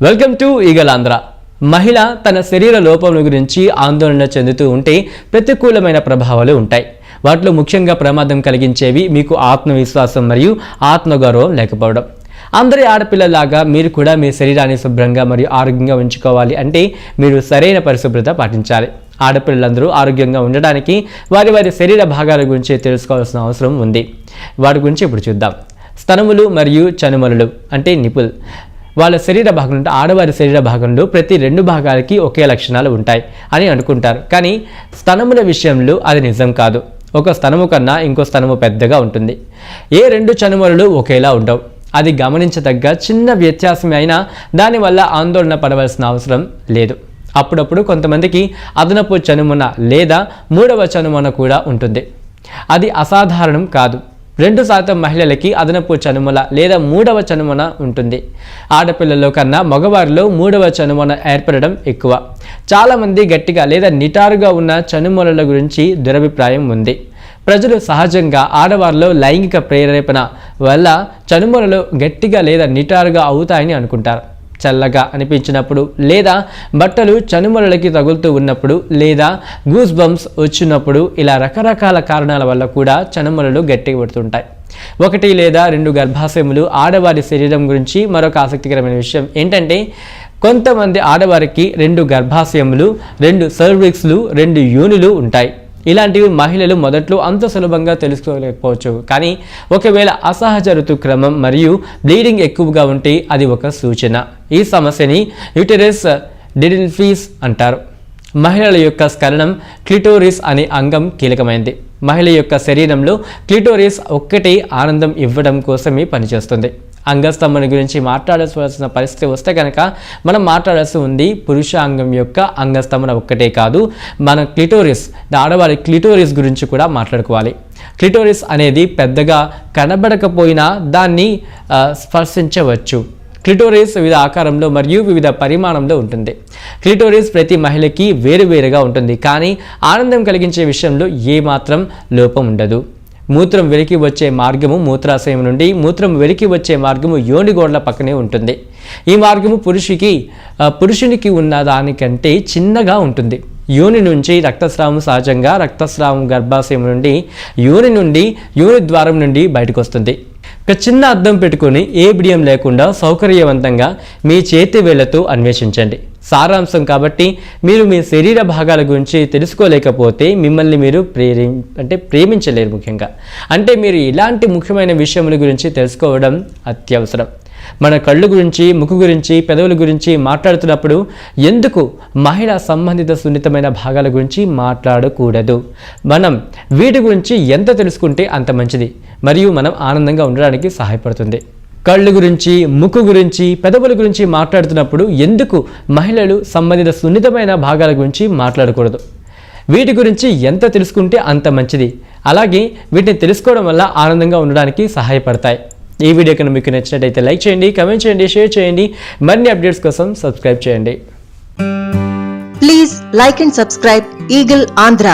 Welcome to eagle Andhra. మహిళ తన శరీర లోపం గురించి ఆందోళన చెందుతూ ఉంటే ప్రతికూలమైన ప్రభావాలు ఉంటాయి. వాటిలో ముఖ్యంగా ప్రమాదం కలిగించేవి మీకు ఆత్మవిశ్వాసం మరియు ఆత్మగౌరవం లేకపోవడం. అందరి ఆడపిల్లలాగా మీరు కూడా మీ శరీరాన్ని శుభ్రంగా మరియు ఆరోగ్యంగా ఉంచుకోవాలి అంటే మీరు సరైన పరిశుభ్రత పాటించాలి. ఆడపిల్లలందరూ ఆరోగ్యంగా ఉండడానికి వారి వారి శరీర భాగాల గురించి తెలుసుకోవాల్సిన అవసరం ఉంది. వాటి గురించి ఇప్పుడు చూద్దాం. స్తనములు మరియు చనుమలు అంటే నిపుల్. వాళ్ళ శరీర భాగంలో ఆడవారి శరీర భాగంలో ప్రతి 2 భాగాలకి ఒకే లక్షణాలు ఉంటాయి అని అనుకుంటారు. కానీ స్తనముల విషయంలో అది నిజం కాదు. ఒక స్తనము కన్నా ఇంకో స్తనము పెద్దగా ఉంటుంది. ఏ 2 చనుమలు ఒకేలా ఉండవు. అది గమనించదగ్గ చిన్న వ్యత్యాసమే అయినా దానివల్ల ఆందోళన పడవలసిన అవసరం లేదు. అప్పుడప్పుడు కొంతమందికి అదనపు చనుమొన లేదా 3వ చనుమొన కూడా ఉంటుంది. అది అసాధారణం కాదు. 2% మహిళలకి అదనపు చనుమల లేదా 3వ చనుమొన ఉంటుంది. ఆడపిల్లల్లో కన్నా మగవారిలో 3వ చనుమొన ఏర్పడడం ఎక్కువ. చాలామంది గట్టిగా లేదా నిటారుగా ఉన్న చనుమొనల గురించి దురభిప్రాయం ఉంది. ప్రజలు సహజంగా ఆడవారిలో లైంగిక ప్రేరేపణ వల్ల చనుమొనలు గట్టిగా లేదా నిటారుగా అవుతాయని అనుకుంటారు. చల్లగా అనిపించినప్పుడు లేదా బట్టలు చనుమలకి తగులుతూ ఉన్నప్పుడు లేదా గూస్ బంప్స్ వచ్చినప్పుడు ఇలా రకరకాల కారణాల వల్ల కూడా చనుమలలు గట్టిగా పడుతుంటాయి. 1 లేదా 2 గర్భాశయములు ఆడవారి శరీరం గురించి మరొక ఆసక్తికరమైన విషయం ఏంటంటే కొంతమంది ఆడవారికి 2 గర్భాశయములు, 2 సర్విక్స్లు, 2 యోనులు ఉంటాయి. ఇలాంటివి మహిళలు మొదట్లో అంత సులభంగా తెలుసుకోలేకపోవచ్చు. కానీ ఒకవేళ అసహజ ఋతుక్రమం మరియు బ్లీడింగ్ ఎక్కువగా ఉంటే అది ఒక సూచన. ఈ సమస్యని యూటెరస్ డిడిల్ఫీస్ అంటారు. మహిళల యొక్క స్ఖలనం క్లిటోరిస్ అనే అంగం కీలకమైంది. మహిళ యొక్క శరీరంలో క్లిటోరిస్ ఒక్కటే ఆనందం ఇవ్వడం కోసమే పనిచేస్తుంది. అంగస్తంభన గురించి మాట్లాడాల్సిన పరిస్థితి వస్తే కనుక మనం మాట్లాడాల్సి ఉంది పురుషాంగం యొక్క అంగస్తంభన ఒక్కటే కాదు, మన క్లిటోరిస్ ఆడవారి క్లిటోరిస్ గురించి కూడా మాట్లాడుకోవాలి. క్లిటోరిస్ అనేది పెద్దగా కనబడకపోయినా దాన్ని స్పర్శించవచ్చు. క్లిటోరిస్ వివిధ ఆకారంలో మరియు వివిధ పరిమాణంలో ఉంటుంది. క్లిటోరిస్ ప్రతి మహిళకి వేరువేరుగా ఉంటుంది. కానీ ఆనందం కలిగించే విషయంలో ఏమాత్రం లోపం ఉండదు. మూత్రం వెలికి వచ్చే మార్గము మూత్రాశయం నుండి, మూత్రం వెలికి వచ్చే మార్గము యోనిగోడల పక్కనే ఉంటుంది. ఈ మార్గము పురుషునికి ఉన్న దానికంటే చిన్నగా ఉంటుంది. యోని నుంచి రక్తస్రావం సహజంగా రక్తస్రావం గర్భాశయం నుండి యోని ద్వారం నుండి బయటకు వస్తుంది. ఒక చిన్న అద్దం పెట్టుకొని ఏ బిడియం లేకుండా సౌకర్యవంతంగా మీ చేతి వేళ్లతో అన్వేషించండి. సారాంశం కాబట్టి మీరు మీ శరీర భాగాల గురించి తెలుసుకోలేకపోతే మిమ్మల్ని మీరు ప్రేమించలేరు. ముఖ్యంగా అంటే మీరు ఇలాంటి ముఖ్యమైన విషయముల గురించి తెలుసుకోవడం అత్యవసరం. మన కళ్ళు గురించి, ముక్కు గురించి, పెదవుల గురించి మాట్లాడుతున్నప్పుడు ఎందుకు మహిళా సంబంధిత సున్నితమైన భాగాల గురించి మాట్లాడకూడదు? మనం వీటి గురించి ఎంత తెలుసుకుంటే అంత మంచిది మరియు మనం ఆనందంగా ఉండడానికి సహాయపడుతుంది. కళ్ళు గురించి, ముక్కు గురించి, పెదవుల గురించి మాట్లాడుతున్నప్పుడు ఎందుకు మహిళలు సంబంధిత సున్నితమైన భాగాల గురించి మాట్లాడకూడదు? వీటి గురించి ఎంత తెలుసుకుంటే అంత మంచిది. అలాగే వీటిని తెలుసుకోవడం వల్ల ఆనందంగా ఉండడానికి సహాయపడతాయి. ఈ వీడియో కనుక మీకు నచ్చినట్టయితే లైక్ చేయండి, కమెంట్ చేయండి, షేర్ చేయండి. మరిన్ని అప్డేట్స్ కోసం సబ్స్క్రైబ్ చేయండి. Please like and subscribe eagle Andhra.